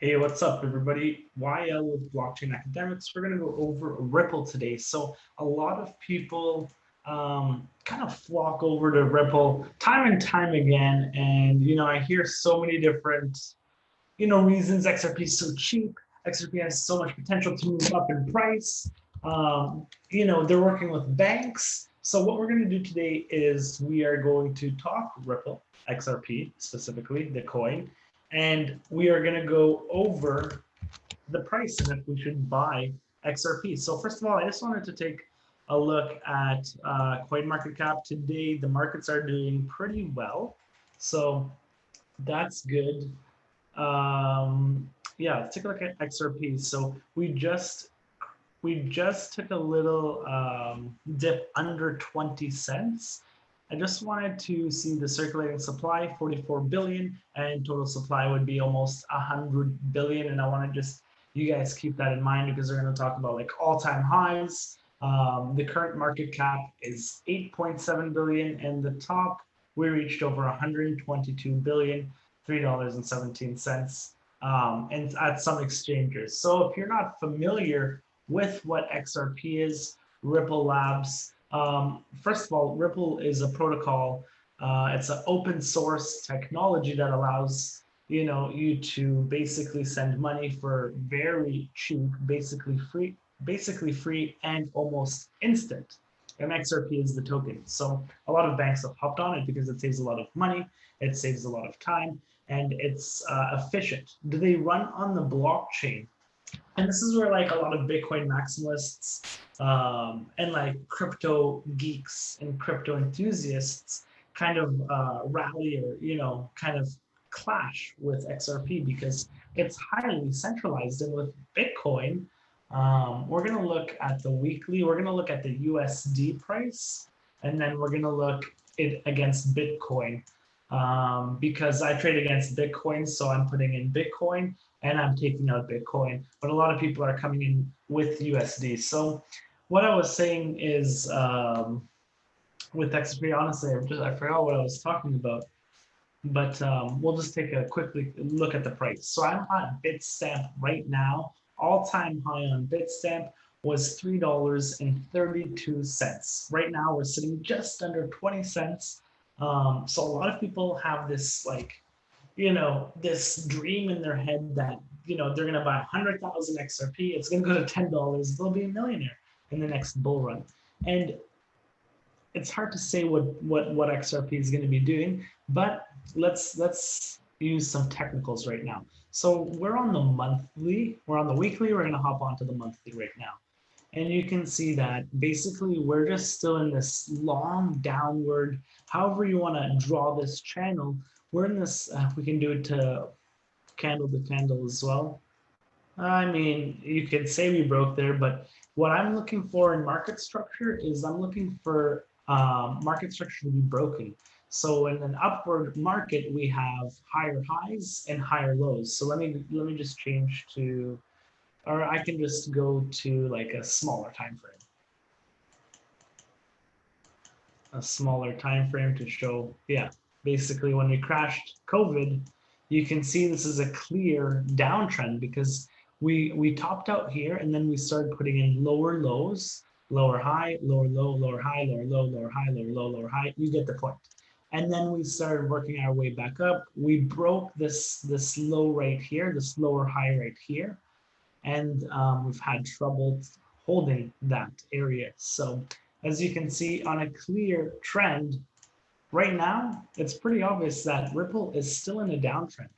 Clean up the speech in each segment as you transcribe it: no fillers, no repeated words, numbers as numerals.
Hey, what's up, everybody? YL with Blockchain Academics. We're going to go over Ripple today. So, a lot of people kind of flock over to Ripple time and time again. And, I hear so many different, reasons XRP is so cheap. XRP has so much potential to move up in price. They're working with banks. So, what we're going to do today is we are going to talk Ripple, XRP specifically, the coin, and we are going to go over the price and if we should buy XRP. So first of all, I just wanted to take a look at CoinMarketCap. Today, the markets are doing pretty well, so that's good. Yeah, let's take a look at XRP. So we just took a little dip under 20 cents. I just wanted to see the circulating supply, 44 billion, and total supply would be almost 100 billion. And I want to just, you guys keep that in mind because we're going to talk about like all-time highs. The current market cap is 8.7 billion, and the top, we reached over 122 billion, $3.17, and at some exchanges. So if you're not familiar with what XRP is, Ripple Labs. First of all, Ripple is a protocol. It's an open source technology that allows you to basically send money for very cheap, basically free and almost instant. And XRP is the token. So a lot of banks have hopped on it because it saves a lot of money, it saves a lot of time, and it's efficient. Do they run on the blockchain? And this is where like a lot of Bitcoin maximalists and like crypto geeks and crypto enthusiasts kind of rally or kind of clash with XRP because it's highly centralized. And with Bitcoin, we're going to look at the weekly. We're going to look at the USD price, and then we're going to look it against Bitcoin because I trade against Bitcoin, so I'm putting in Bitcoin and I'm taking out Bitcoin. But a lot of people are coming in with USD. So what I was saying is with XP, honestly, I forgot what I was talking about. But we'll just take a quick look at the price. So I'm on Bitstamp right now. All-time high on Bitstamp was $3.32. Right now we're sitting just under 20 cents. So a lot of people have this like this dream in their head that, they're going to buy 100,000 XRP. It's going to go to $10. They'll be a millionaire in the next bull run. And it's hard to say what XRP is going to be doing, but let's use some technicals right now. So we're on the monthly, we're on the weekly, we're going to hop onto the monthly right now. And you can see that basically we're just still in this long downward, however you want to draw this channel, we're in this, we can do it to candle as well. I mean, you could say we broke there, but what I'm looking for in market structure is I'm looking for market structure to be broken. So in an upward market, we have higher highs and higher lows. So let me just change to, or I can just go to like a smaller time frame. A smaller time frame to show, yeah, basically when we crashed COVID, you can see this is a clear downtrend because we topped out here and then we started putting in lower lows, lower high, lower low, lower high, lower low, lower high, lower low, lower high. You get the point. And then we started working our way back up. We broke this low right here, this lower high right here, and we've had trouble holding that area. So as you can see on a clear trend, right now, it's pretty obvious that Ripple is still in a downtrend.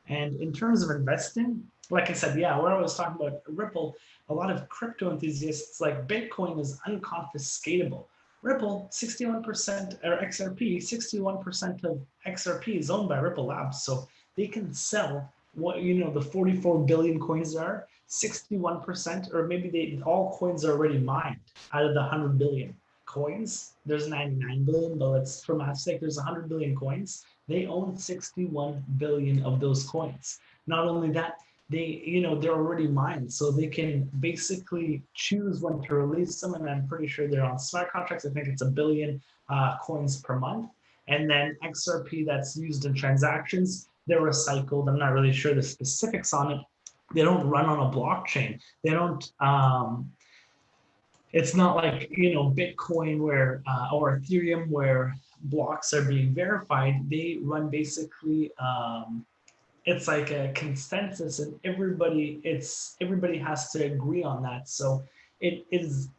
And in terms of investing, like I said, yeah, where I was talking about Ripple, a lot of crypto enthusiasts like Bitcoin is unconfiscatable. Ripple, 61%, or XRP, 61% of XRP is owned by Ripple Labs. So they can sell what, the 44 billion coins are, 61%, or maybe all coins are already mined out of the 100 billion coins. There's 99 billion, but let's, for math's sake, there's 100 billion coins. They own 61 billion of those coins. Not only that, they're already mined, so they can basically choose when to release them. And I'm pretty sure they're on smart contracts. I think it's 1 billion coins per month. And then XRP that's used in transactions, they're recycled. I'm not really sure the specifics on it. They don't run on a blockchain. They don't. It's not like Bitcoin where or Ethereum where blocks are being verified. They run basically. It's like a consensus, and everybody has to agree on that. So it is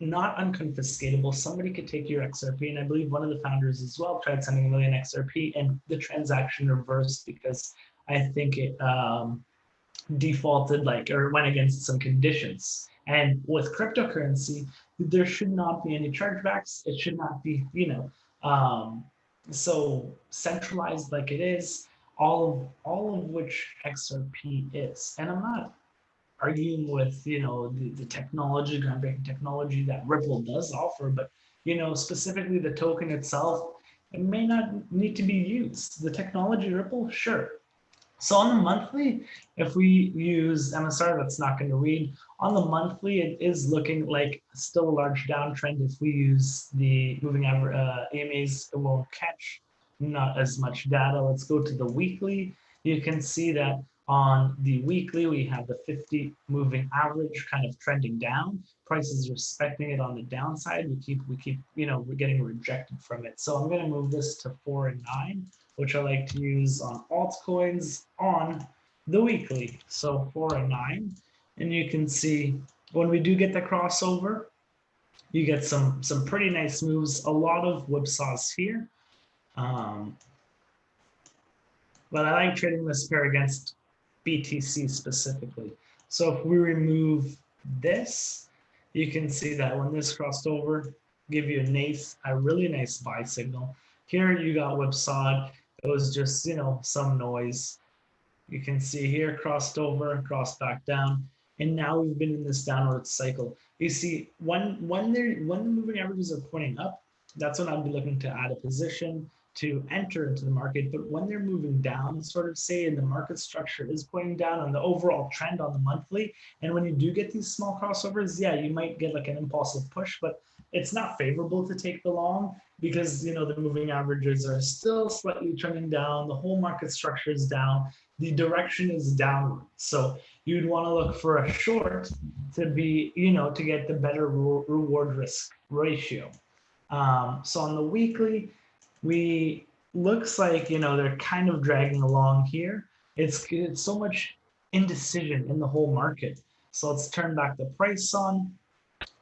not unconfiscatable. Somebody could take your XRP, and I believe one of the founders as well tried sending 1 million XRP, and the transaction reversed because I think it defaulted or went against some conditions. And with cryptocurrency, there should not be any chargebacks. It should not be, so centralized like it is. All of which XRP is, and I'm not arguing with the technology, groundbreaking technology that Ripple does offer, but specifically the token itself, it may not need to be used. The technology Ripple, sure. So on the monthly, if we use MSR, that's not going to read. On the monthly, it is looking like still a large downtrend. If we use the moving average AMAs, it won't catch not as much data. Let's go to the weekly. You can see that on the weekly, we have the 50 moving average kind of trending down. Prices respecting it on the downside. We keep we're getting rejected from it. So I'm going to move this to 4 and 9, which I like to use on altcoins on the weekly. So 4 and 9, and you can see when we do get the crossover, you get some pretty nice moves. A lot of whipsaws here. But I like trading this pair against BTC specifically. So if we remove this, you can see that when this crossed over, give you a really nice buy signal. Here you got whipsawed. It was just, some noise. You can see here crossed over, crossed back down, and now we've been in this downward cycle. You see, when the moving averages are pointing up, that's when I'd be looking to add a position to enter into the market. But when they're moving down, sort of say, and the market structure is pointing down on the overall trend on the monthly, and when you do get these small crossovers, yeah, you might get like an impulsive push, but it's not favorable to take the long because the moving averages are still slightly trending down. The whole market structure is down. The direction is downward. So you'd want to look for a short to be, to get the better reward risk ratio. So on the weekly, we looks like they're kind of dragging along here. It's so much indecision in the whole market. So let's turn back the price on,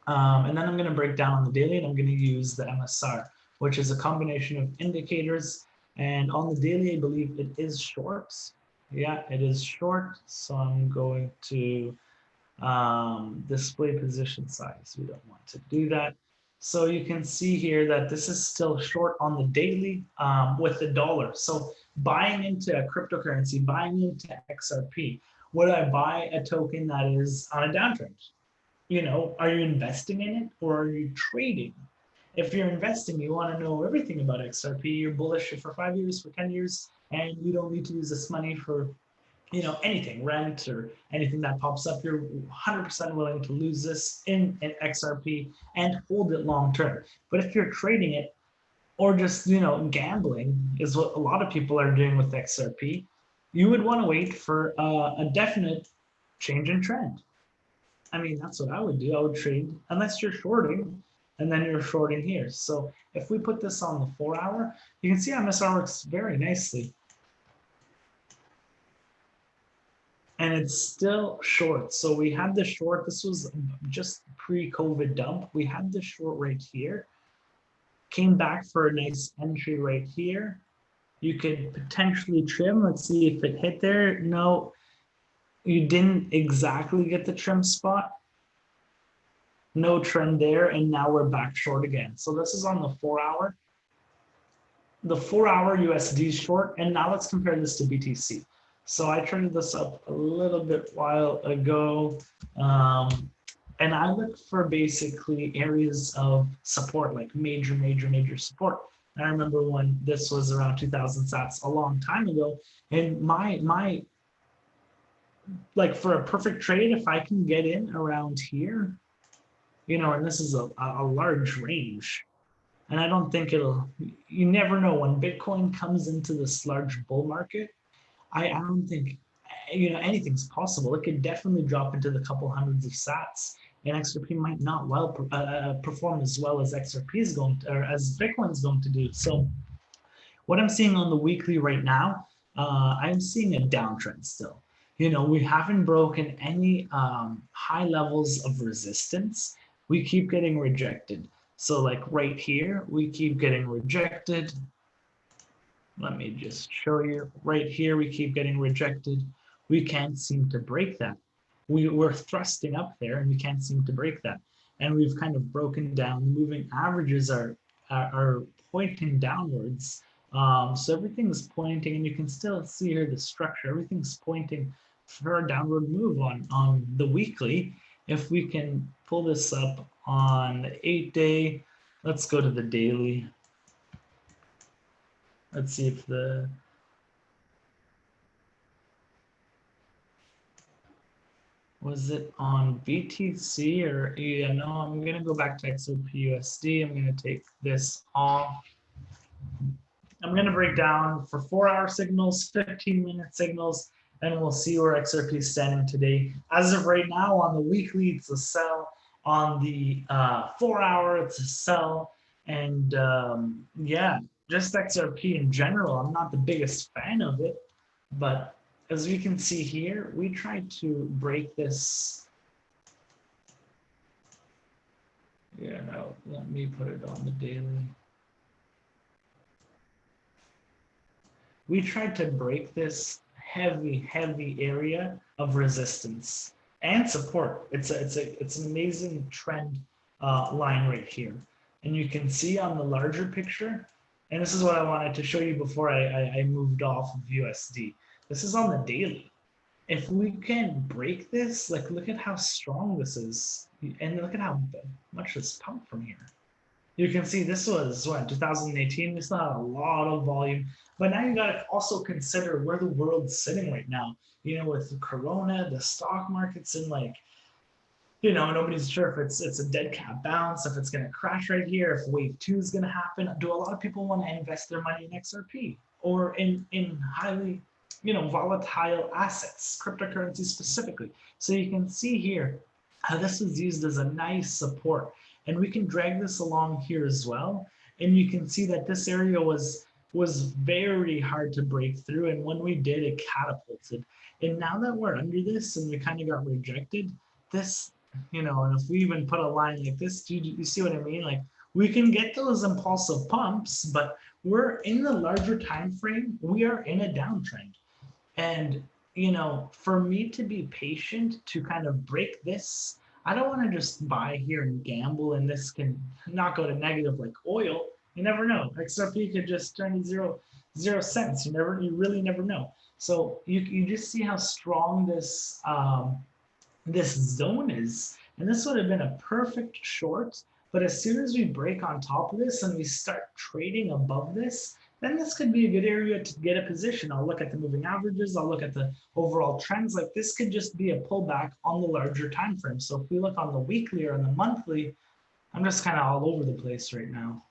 and then I'm going to break down on the daily, and I'm going to use the MSR, which is a combination of indicators. And on the daily, I believe it is shorts. Yeah, it is short. So I'm going to display position size. We don't want to do that. So you can see here that this is still short on the daily with the dollar. So buying into a cryptocurrency, buying into XRP, would I buy a token that is on a downtrend? Are you investing in it or are you trading? If you're investing, you want to know everything about XRP. You're bullish for 5 years, for 10 years, and you don't need to use this money for anything, rent or anything that pops up. You're 100% willing to lose this in an XRP and hold it long term. But if you're trading it or just gambling is what a lot of people are doing with XRP, you would want to wait for a definite change in trend. I mean, that's what I would do. I would trade unless you're shorting, and then you're shorting here. So if we put this on the 4-hour, you can see MSR works very nicely. And it's still short. So we had the short, this was just pre-COVID dump. We had the short right here, came back for a nice entry right here. You could potentially trim. Let's see if it hit there. No, you didn't exactly get the trim spot. No trend there, and now we're back short again. So this is on the 4-hour. The 4-hour USD short, and now let's compare this to BTC. So I turned this up a little bit while ago, and I look for basically areas of support, like major support. And I remember when this was around 2,000 sats a long time ago, and my like for a perfect trade, if I can get in around here, and this is a large range, and I don't think you never know when Bitcoin comes into this large bull market, I don't think anything's possible. It could definitely drop into the couple hundreds of sats, and XRP might not perform as well as XRP is going to, or as Bitcoin's going to do. So what I'm seeing on the weekly right now, I'm seeing a downtrend still. We haven't broken any high levels of resistance. We keep getting rejected. So like right here, we keep getting rejected. Let me just show you. Right here, we keep getting rejected. We can't seem to break that. We're thrusting up there and we can't seem to break that. And we've kind of broken down. The moving averages are pointing downwards. So everything's pointing, and you can still see here the structure. Everything's pointing for a downward move on the weekly. If we can pull this up on the 8-day, let's go to the daily. Let's see if was it on BTC or, yeah, no, I'm going to go back to XRP USD. I'm going to take this off. I'm going to break down for 4-hour signals, 15-minute signals, and we'll see where XRP is standing today. As of right now, on the weekly, it's a sell. On the 4-hour, it's a sell. And yeah, just XRP in general, I'm not the biggest fan of it, but as we can see here, we tried to break this. Yeah, no, let me put it on the daily. We tried to break this heavy area of resistance and support. It's an amazing trend line right here. And you can see on the larger picture, and this is what I wanted to show you before I moved off of USD. This is on the daily. If we can break this, like look at how strong this is, and look at how much this pumped from here. You can see this was what, 2018. We still had a lot of volume, but now you got to also consider where the world's sitting right now. With Corona, the stock market's in like, nobody's sure if it's a dead cat bounce, if it's going to crash right here, if wave 2 is going to happen. Do a lot of people want to invest their money in XRP or in highly volatile assets, cryptocurrency specifically? So you can see here how this is used as a nice support, and we can drag this along here as well. And you can see that this area was very hard to break through, and when we did, it catapulted. And now that we're under this and we kind of got rejected, this, and if we even put a line like this, do you see what I mean? Like, we can get those impulsive pumps, but we're in the larger time frame, we are in a downtrend. And for me to be patient to kind of break this, I don't want to just buy here and gamble, and this can not go to negative like oil. You never know. XRP could just turn to zero cents. You really never know. So you just see how strong this zone is, and this would have been a perfect short. But as soon as we break on top of this and we start trading above this, then this could be a good area to get a position. I'll look at the moving averages, I'll look at the overall trends. Like, this could just be a pullback on the larger time frame. So if we look on the weekly or on the monthly, I'm just kind of all over the place right now.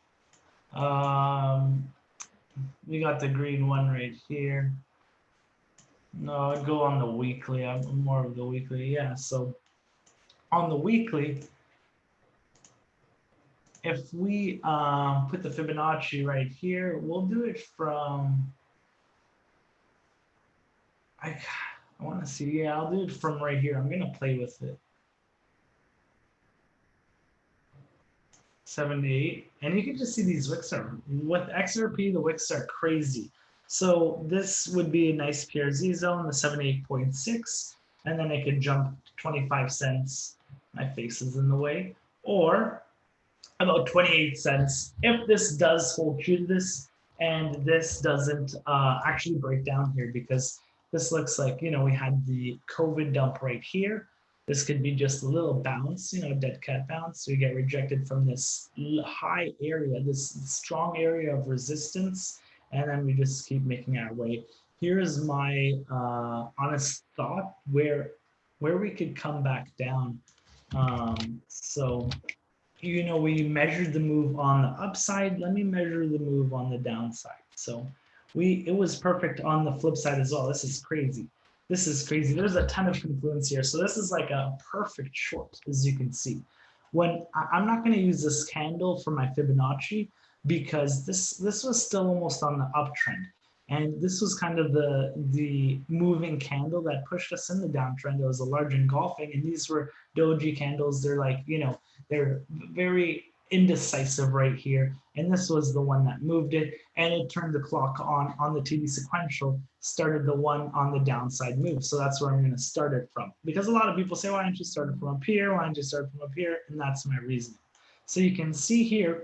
We got the green one right here. No, I'd go on the weekly. I'm more of the weekly. Yeah, so on the weekly, if we put the Fibonacci right here, we'll do it from, I want to see, yeah, I'll do it from right here. I'm going to play with it. 78, and you can just see these wicks are, with XRP, the wicks are crazy. So this would be a nice PRZ zone, the 78.6, and then I could jump 25 cents. My face is in the way. Or about 28 cents if this does hold true to this and this doesn't actually break down here, because this looks like, we had the COVID dump right here. This could be just a little bounce, dead cat bounce. So we get rejected from this high area, this strong area of resistance, and then we just keep making our way. Here's my honest thought where we could come back down. So we measured the move on the upside. Let me measure the move on the downside. So it was perfect on the flip side as well. This is crazy. This is crazy. There's a ton of confluence here. So this is like a perfect short, as you can see. When I'm not going to use this candle for my Fibonacci because this was still almost on the uptrend. And this was kind of the moving candle that pushed us in the downtrend. It was a large engulfing, and these were doji candles. They're like, they're very indecisive right here. And this was the one that moved it, and it turned the clock on the TD sequential, started the one on the downside move. So that's where I'm going to start it from. Because a lot of people say, why don't you start it from up here? Why don't you start from up here? And that's my reasoning. So you can see here,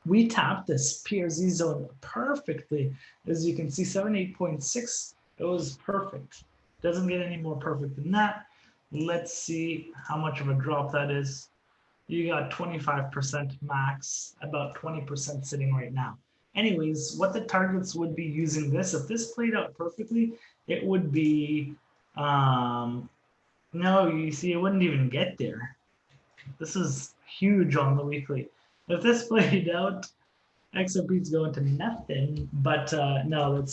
we tapped this PRZ zone perfectly. As you can see, 78.6, it was perfect. Doesn't get any more perfect than that. Let's see how much of a drop that is. You got 25% max, about 20% sitting right now. Anyways, what the targets would be using this, if this played out perfectly, it would be, no, you see, it wouldn't even get there. This is huge on the weekly. If this played out, XRP is going to nothing, but no,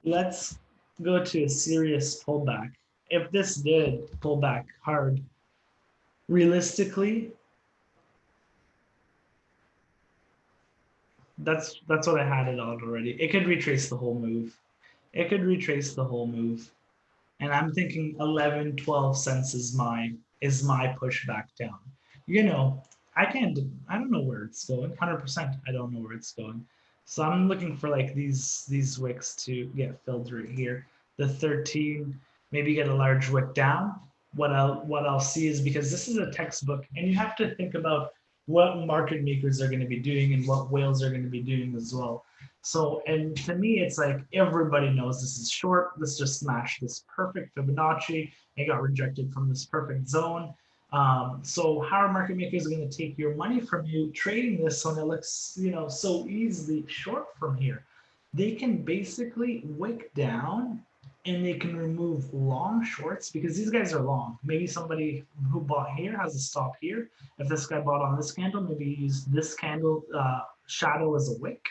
let's go to a serious pullback. If this did pull back hard, realistically, that's what I had it on already. It could retrace the whole move. It could retrace the whole move. And I'm thinking 11, 12 cents is my push back down. I don't know where it's going. 100% I don't know where it's going. So I'm looking for like these wicks to get filled right here. The 13, maybe get a large wick down. What I'll see is, because this is a textbook, and you have to think about what market makers are going to be doing and what whales are going to be doing as well. So, and to me, it's like everybody knows this is short. This just smashed this perfect Fibonacci. It got rejected from this perfect zone. So how are market makers going to take your money from you trading this when it looks, so easily short from here? They can basically wick down and they can remove long shorts, because these guys are long. Maybe somebody who bought here has a stop here. If this guy bought on this candle, maybe use this candle shadow as a wick.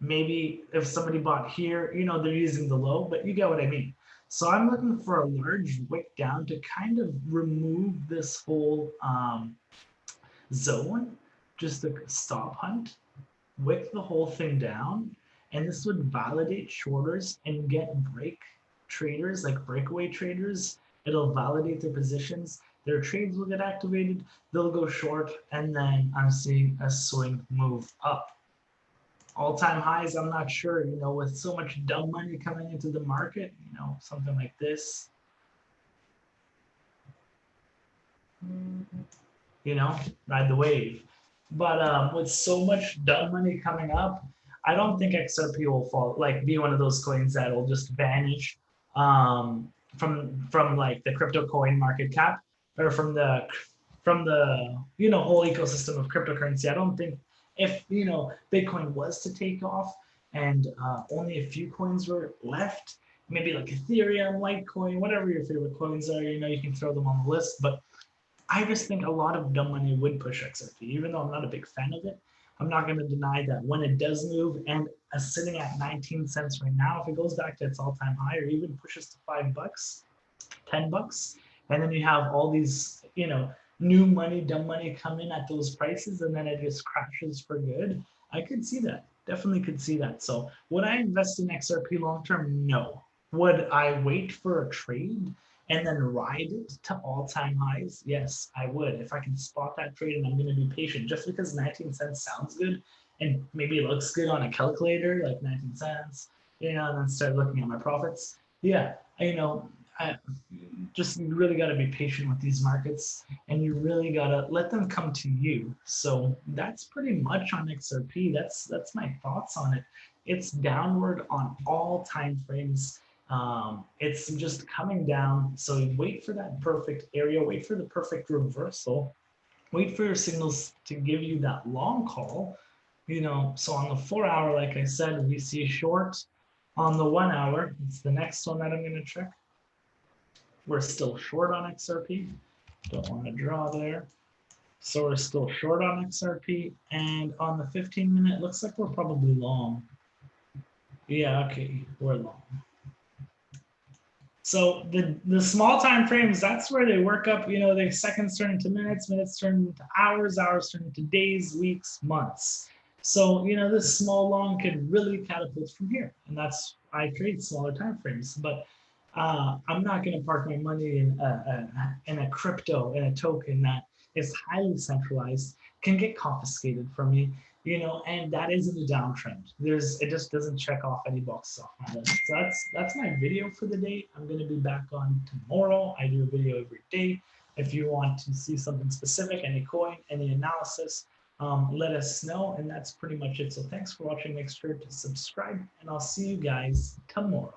Maybe if somebody bought here, they're using the low, but you get what I mean. So I'm looking for a large wick down to kind of remove this whole zone, just a stop hunt, wick the whole thing down, and this would validate shorters and get break traders, like breakaway traders. It'll validate their positions. Their trades will get activated. They'll go short, and then I'm seeing a swing move up. All-time highs, I'm not sure, with so much dumb money coming into the market, something like this. Ride the wave. But with so much dumb money coming up, I don't think XRP will fall, be one of those coins that will just vanish from like the crypto coin market cap, or from the whole ecosystem of cryptocurrency. I don't think, if Bitcoin was to take off and only a few coins were left, maybe like Ethereum, Litecoin, whatever your favorite coins are, you can throw them on the list. But I just think a lot of dumb money would push XRP, even though I'm not a big fan of it. I'm not going to deny that when it does move, and sitting at 19 cents right now, if it goes back to its all-time high or even pushes to $5, $10, and then you have all these, new money, dumb money come in at those prices, and then it just crashes for good, I could see that. Definitely could see that. So would I invest in XRP long-term? No. Would I wait for a trade and then ride it to all-time highs? Yes, I would. If I can spot that trade, and I'm going to be patient, just because 19 cents sounds good and maybe it looks good on a calculator, like 19 cents, and then start looking at my profits. Yeah, I just really got to be patient with these markets, and you really got to let them come to you. So that's pretty much on XRP. That's my thoughts on it. It's downward on all time frames. It's just coming down. So wait for that perfect area, wait for the perfect reversal, wait for your signals to give you that long call. So on the 4 hour, like I said, we see short. On the 1 hour, it's the next one that I'm going to check. We're still short on XRP. Don't want to draw there. So we're still short on XRP. And on the 15-minute, looks like we're probably long. Yeah, okay, we're long. So the small time frames, that's where they work up, you know, the seconds turn into minutes, minutes turn into hours, hours turn into days, weeks, months. So, you know, this small long could really catapult from here. And that's, I trade smaller time frames, but I'm not going to park my money in a crypto, in a token that is highly centralized, can get confiscated from me, you know, and that isn't a downtrend. It just doesn't check off any boxes off my list. So that's my video for the day. I'm going to be back on tomorrow. I do a video every day. If you want to see something specific, any coin, any analysis, let us know. And that's pretty much it. So thanks for watching. Make sure to subscribe, and I'll see you guys tomorrow.